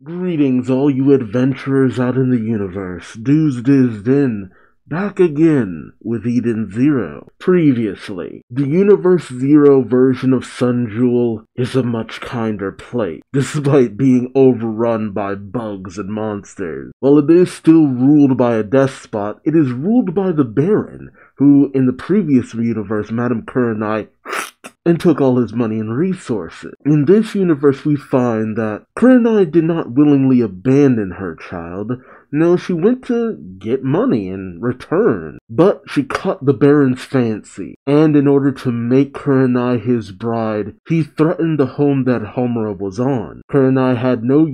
Greetings, all you adventurers out in the universe. Duuz-Diz-Din, back again with Eden Zero. Previously, the Universe Zero version of Sun Jewel is a much kinder place, despite being overrun by bugs and monsters. While it is still ruled by a despot, it is ruled by the Baron, who, in the previous universe, Madame Kurenai and took all his money and resources. In this universe, we find that Kurenai did not willingly abandon her child. No, she went to get money in return. But she caught the Baron's fancy, and in order to make Kurenai his bride, he threatened the home that Homura was on. Kurenai had no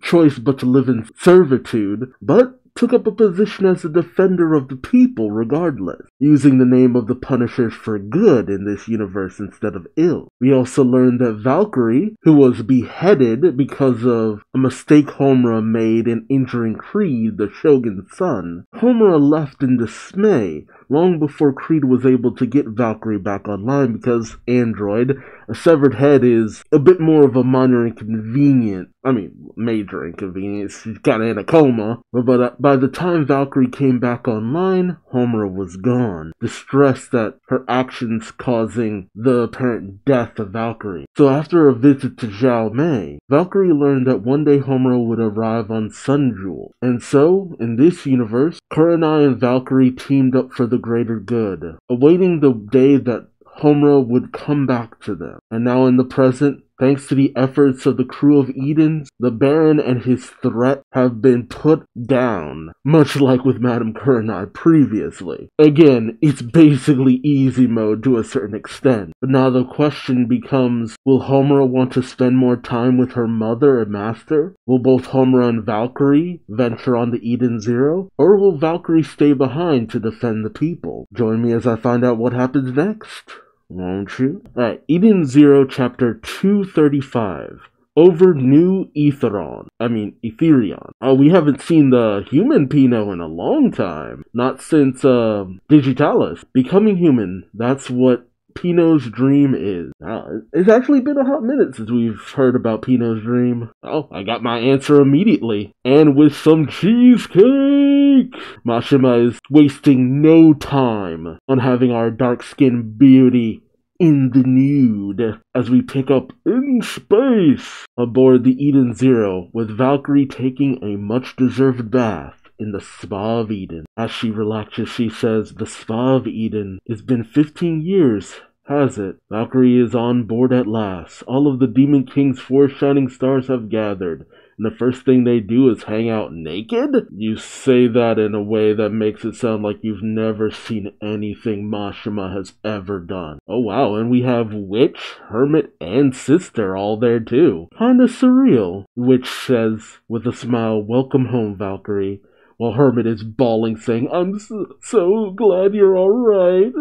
choice but to live in servitude, but took up a position as a defender of the people regardless, using the name of the Punishers for good in this universe instead of ill. We also learned that Valkyrie, who was beheaded because of a mistake Homura made in injuring Creed, the Shogun's son, Homura left in dismay long before Creed was able to get Valkyrie back online because Android, a severed head, is a bit more of a minor major inconvenience. She's kinda in a coma. But by the time Valkyrie came back online, Homura was gone, distressed at her actions causing the apparent death of Valkyrie. So after a visit to Zhao Mei, Valkyrie learned that one day Homura would arrive on Sun Jewel. And so, in this universe, Kurenai and Valkyrie teamed up for the greater good, awaiting the day that Homura would come back to them. And now in the present, thanks to the efforts of the crew of Edens, the Baron and his threat have been put down, much like with Madame Kurenai previously. Again, it's basically easy mode to a certain extent. But now the question becomes, will Homura want to spend more time with her mother and master? Will both Homura and Valkyrie venture on to Eden Zero? Or will Valkyrie stay behind to defend the people? Join me as I find out what happens next. Won't you? Alright, Eden Zero Chapter 235. Over New Etherion. We haven't seen the human Pino in a long time. Not since, Digitalis. Becoming human, that's what Pino's dream is. It's actually been a hot minute since we've heard about Pino's dream. Oh, I got my answer immediately. And with some cheesecake! Mashima is wasting no time on having our dark-skinned beauty in the nude as we pick up in space aboard the Eden Zero, with Valkyrie taking a much-deserved bath in the Spa of Eden. As she relaxes, she says, "The Spa of Eden. It's been 15 years, has it?" Valkyrie is on board at last. All of the Demon King's 4 shining stars have gathered, and the first thing they do is hang out naked? You say that in a way that makes it sound like you've never seen anything Mashima has ever done. Oh wow, and we have Witch, Hermit, and Sister all there too. Kinda surreal. Witch says with a smile, "Welcome home, Valkyrie," while Hermit is bawling, saying, "I'm so glad you're alright."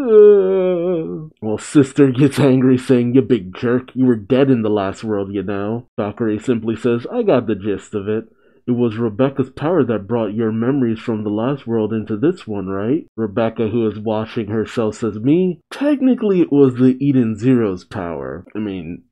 While Sister gets angry, saying, "You big jerk, you were dead in the last world, you know." Valkyrie simply says, "I got the gist of it. It was Rebecca's power that brought your memories from the last world into this one, right?" Rebecca, who is washing herself, says, "Me? Technically it was the Eden Zero's power.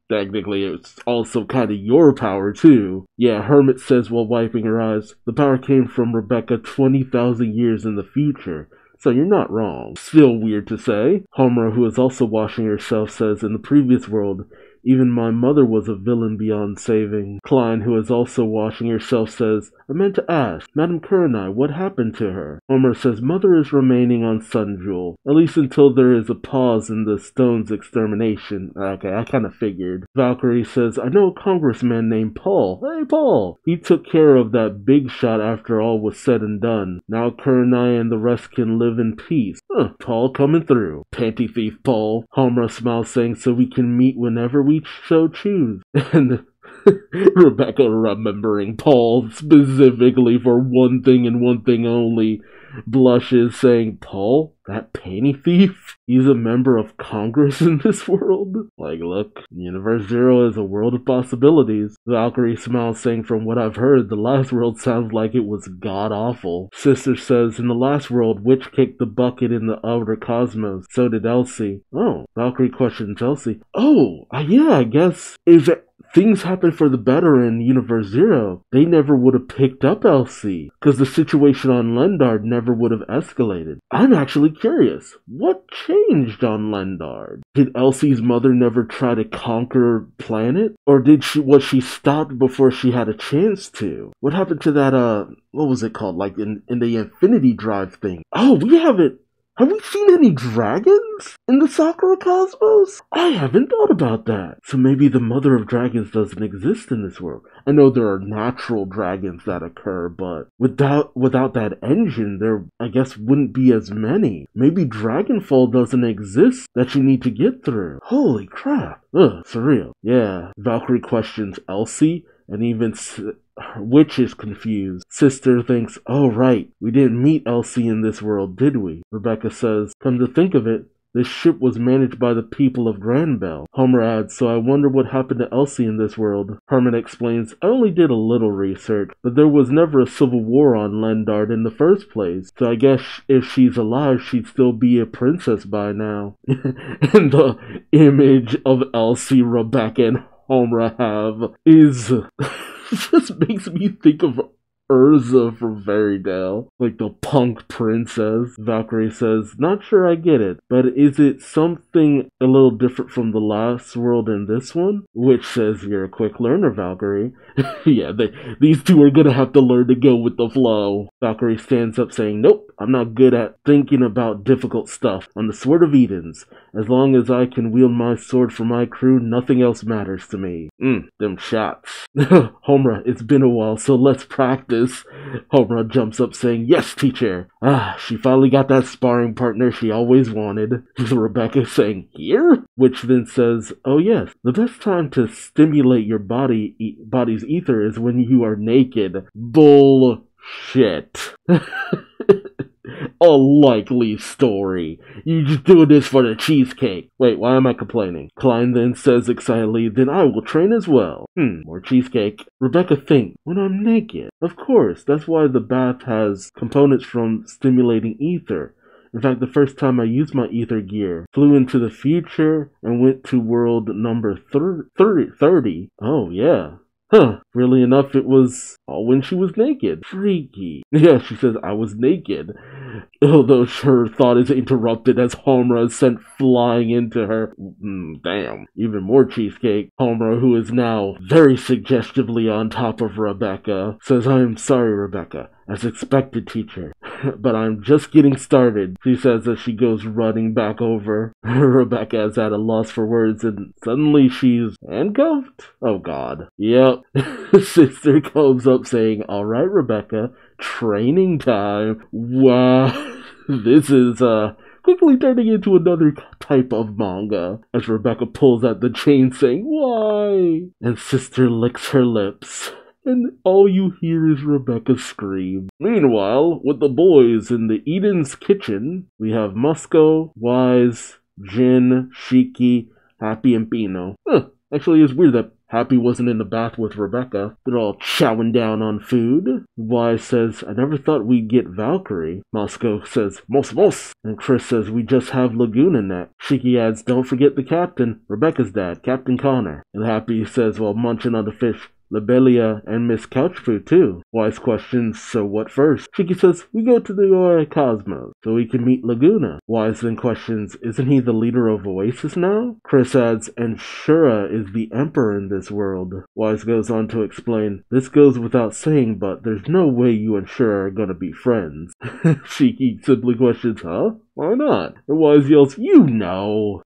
Technically, it's also kind of your power, too." Yeah, Hermit says while wiping her eyes, "The power came from Rebecca 20,000 years in the future. So you're not wrong." Still weird to say. Homura, who is also washing herself, says, "In the previous world, even my mother was a villain beyond saving." Klein, who is also washing herself, says, "I meant to ask, Madame Kurenai, what happened to her?" Homura says, "Mother is remaining on Sun Jewel, at least until there is a pause in the stone's extermination." Okay, I kinda figured. Valkyrie says, "I know a congressman named Paul." Hey, Paul! "He took care of that big shot after all was said and done. Now Kurenai and the rest can live in peace." Paul coming through. Panty thief Paul. Homura smiles, saying, "So we can meet whenever we so choose." And Rebecca, remembering Paul specifically for one thing and one thing only, blushes, saying, "Paul? That panty thief? He's a member of Congress in this world?" Like, look, Universe Zero is a world of possibilities. Valkyrie smiles, saying, "From what I've heard, the last world sounds like it was god-awful." Sister says, "In the last world, Witch kicked the bucket in the outer cosmos. So did Elsie." Oh, Valkyrie questions Elsie. "Oh, yeah, I guess. If things happened for the better in Universe Zero, they never would have picked up Elsie, because the situation on Lendard never would have escalated. I'm actually curious, what changed on Lendard? Did Elsie's mother never try to conquer planet? Or was she stopped before she had a chance to? What happened to that, what was it called? Like in the Infinity Drive thing? Oh, we haven't. Have we seen any dragons in the Sakura cosmos? I haven't thought about that. So maybe the mother of dragons doesn't exist in this world. I know there are natural dragons that occur, but without that engine, there, I guess, wouldn't be as many. Maybe Dragonfall doesn't exist that you need to get through. Holy crap. Ugh, surreal. Yeah, Valkyrie questions Elsie, and even Witch is confused. Sister thinks, oh right, we didn't meet Elsie in this world, did we? Rebecca says, come to think of it, this ship was managed by the people of Granbell. Homer adds, so I wonder what happened to Elsie in this world. Herman explains, I only did a little research, but there was never a civil war on Lendard in the first place, so I guess if she's alive, she'd still be a princess by now. And the image of Elsie, Rebecca, and Homer have is... just makes me think of Urza from Fairytale, like the punk princess. Valkyrie says, not sure I get it, but is it something a little different from the last world in this one? Which says, you're a quick learner, Valkyrie. Yeah, these two are gonna have to learn to go with the flow. Valkyrie stands up saying, nope, I'm not good at thinking about difficult stuff. On the Sword of Edens, as long as I can wield my sword for my crew, nothing else matters to me. Them shots. Homura, it's been a while, so let's practice. Homura jumps up saying, yes, teacher. She finally got that sparring partner she always wanted. Rebecca saying, here? Which then says, oh yes, the best time to stimulate your body's ether is when you are naked. Bullshit. A likely story. You just doing this for the cheesecake. Wait, why am I complaining? Klein then says excitedly, then I will train as well. More cheesecake. Rebecca thinks, when I'm naked. Of course, that's why the bath has components from stimulating ether. In fact, the first time I used my ether gear, flew into the future and went to world number 30. Oh, yeah. Really enough, it was all when she was naked. Freaky. Yeah, she says, I was naked. Although her thought is interrupted as Homura is sent flying into her. Damn. Even more cheesecake. Homura, who is now very suggestively on top of Rebecca, says, I'm sorry, Rebecca. As expected, teacher. But I'm just getting started, she says as she goes running back over. Rebecca is at a loss for words, and suddenly she's handcuffed? Oh god. Yep. Sister comes up saying, alright, Rebecca, training time. Wow. This is, quickly turning into another type of manga, as Rebecca pulls at the chain saying, why? And Sister licks her lips. And all you hear is Rebecca scream. Meanwhile, with the boys in the Eden's kitchen, we have Musco, Wise, Jin, Shiki, Happy, and Pino. Actually, it's weird that Happy wasn't in the bath with Rebecca. They're all chowing down on food. Wise says, I never thought we'd get Valkyrie. Moscow says, mos. And Chris says, we just have Laguna next. Shiki adds, don't forget the captain, Rebecca's dad, Captain Connor. And Happy says, while munching on the fish, Lobelia and Miss Couchfoot too. Wise questions, so what first? Shiki says, we go to the Ori Cosmos, so we can meet Laguna. Wise then questions, isn't he the leader of Oasis now? Chris adds, and Shura is the emperor in this world. Wise goes on to explain, this goes without saying, but there's no way you and Shura are gonna be friends. Shiki simply questions, huh? Why not? And Wise yells, you know!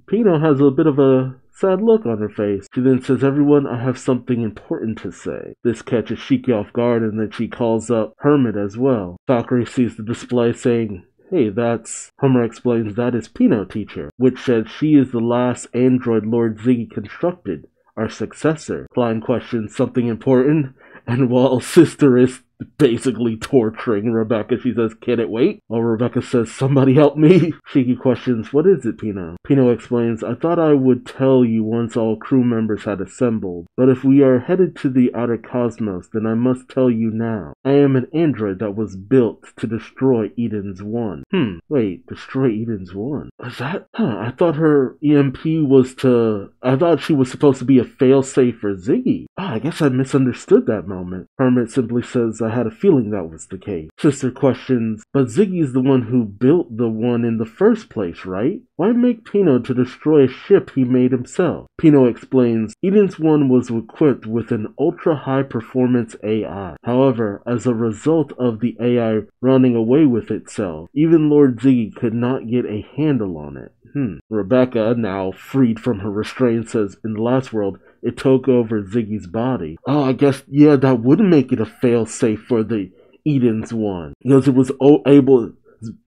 Pino has a bit of a sad look on her face. She then says, everyone, I have something important to say. This catches Shiki off guard, and then she calls up Hermit as well. Valkyrie sees the display saying, hey, that's... Homer explains that is Pino, teacher, which says she is the last android Lord Ziggy constructed, our successor. Klein questions something important, and while Sister is basically torturing Rebecca. She says, "Can it wait?" While Rebecca says, "Somebody help me." Shiki questions, "What is it, Pino?" Pino explains, "I thought I would tell you once all crew members had assembled, but if we are headed to the outer cosmos, then I must tell you now. I am an android that was built to destroy Eden's One." Wait, destroy Eden's One? Is that? I thought her EMP was to... I thought she was supposed to be a failsafe for Ziggy. I guess I misunderstood that moment. Hermit simply says, "I had a feeling that was the case." Sister questions, "But Ziggy's the one who built the one in the first place, right? Why make Pino to destroy a ship he made himself?" Pino explains, "Eden's One was equipped with an ultra-high-performance AI. However, as a result of the AI running away with itself, even Lord Ziggy could not get a handle on it." Rebecca, now freed from her restraint, says, "In the last world, it took over Ziggy's body." I guess, yeah, that would make it a fail-safe for the Eden's One. Because it was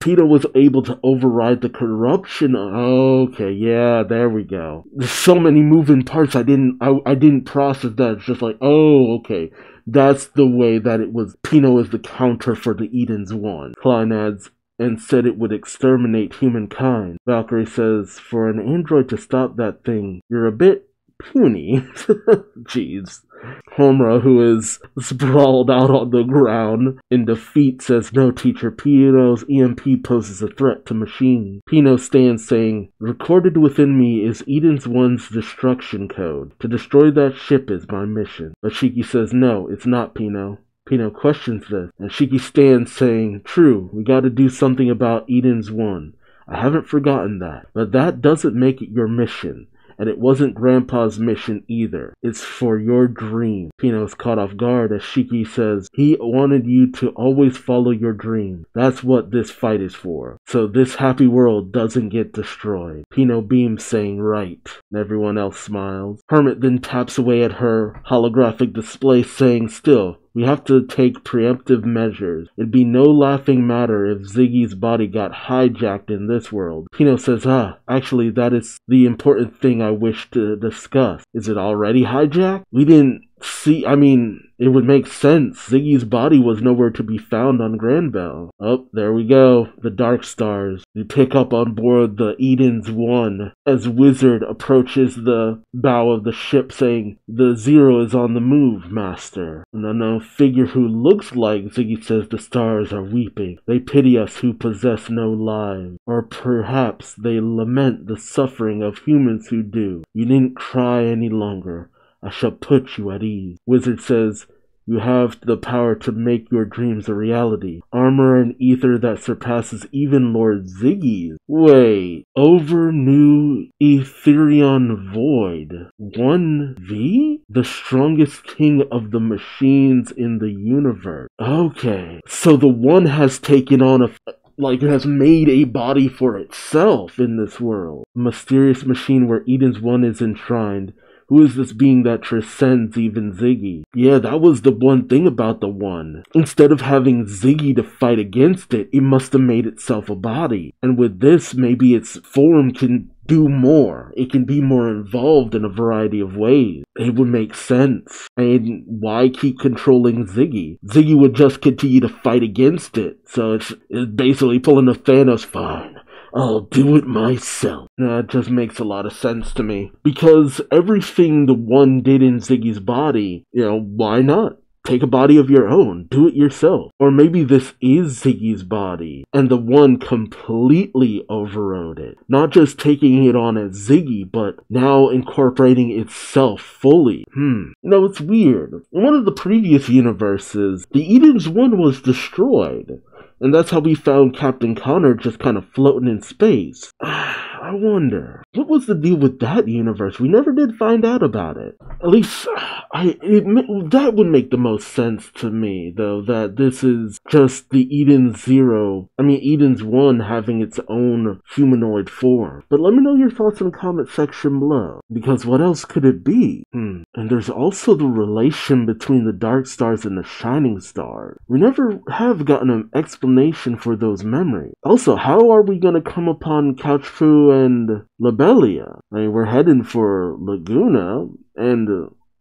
Peter was able to override the corruption. Okay, yeah, there we go. There's so many moving parts. I didn't process that. It's just like, oh, okay. That's the way that it was. Pino is the counter for the Eden's One. Klein adds, "and said it would exterminate humankind." Valkyrie says, "For an android to stop that thing, you're a bit puny." Jeez. Homura, who is sprawled out on the ground in defeat, says, "No, teacher, Pino's EMP poses a threat to machines." Pino stands saying, "Recorded within me is Eden's One's destruction code. To destroy that ship is my mission." But Shiki says, "No, it's not, Pino." Pino questions this, and Shiki stands saying, "True, we gotta do something about Eden's One. I haven't forgotten that, but that doesn't make it your mission. And it wasn't Grandpa's mission either. It's for your dream." Pino's caught off guard as Shiki says, "He wanted you to always follow your dream. That's what this fight is for. So this happy world doesn't get destroyed." Pino beams saying, "Right." And everyone else smiles. Hermit then taps away at her holographic display saying, "Still, we have to take preemptive measures. It'd be no laughing matter if Ziggy's body got hijacked in this world." Pino says, actually, that is the important thing I wish to discuss. Is it already hijacked? We didn't see, it would make sense. Ziggy's body was nowhere to be found on Granbell. Oh, there we go. The Dark Stars. We pick up on board the Eden's One as Wizard approaches the bow of the ship saying, "The Zero is on the move, Master." And then a figure who looks like Ziggy says, "The stars are weeping. They pity us who possess no lives. Or perhaps they lament the suffering of humans who do. You needn't cry any longer. I shall put you at ease." Wizard says, "You have the power to make your dreams a reality. Armor and ether that surpasses even Lord Ziggy's." Wait, over new Etherion Void 1V? The strongest king of the machines in the universe. Okay, so the One has taken on it has made a body for itself in this world. A mysterious machine where Eden's One is enshrined. Who is this being that transcends even Ziggy? Yeah, that was the one thing about the One. Instead of having Ziggy to fight against it, it must have made itself a body. And with this, maybe its form can do more. It can be more involved in a variety of ways. It would make sense. And why keep controlling Ziggy? Ziggy would just continue to fight against it. So it's basically pulling a Thanos, "Fine, I'll do it myself." That just makes a lot of sense to me. Because everything the One did in Ziggy's body, why not? Take a body of your own. Do it yourself. Or maybe this is Ziggy's body, and the One completely overrode it. Not just taking it on as Ziggy, but now incorporating itself fully. It's weird. In one of the previous universes, the Eden's One was destroyed. And that's how we found Captain Connor just kind of floating in space. I wonder, what was the deal with that universe? We never did find out about it. At least, that would make the most sense to me, though, that this is just the Eden's One having its own humanoid form. But let me know your thoughts in the comment section below, because what else could it be? And there's also the relation between the Dark Stars and the Shining Stars. We never have gotten an explanation for those memories. Also, how are we going to come upon Couchfu and Lobelia? We're heading for Laguna, and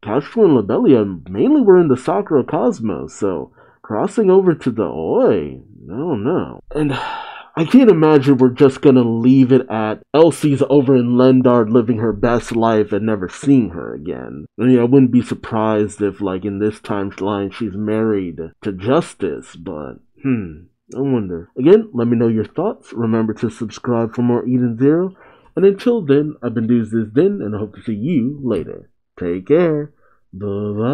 Couchfu and Lobelia mainly were in the Sakura Cosmos, so crossing over to the Oi, I don't know. And I can't imagine we're just gonna leave it at Elsie's over in Lendard living her best life and never seeing her again. I mean, I wouldn't be surprised if, like, in this timeline she's married to Justice, but, I wonder. Again, let me know your thoughts. Remember to subscribe for more Eden Zero. And until then, I've been Duuz-Diz-Din, and I hope to see you later. Take care. Bye-bye.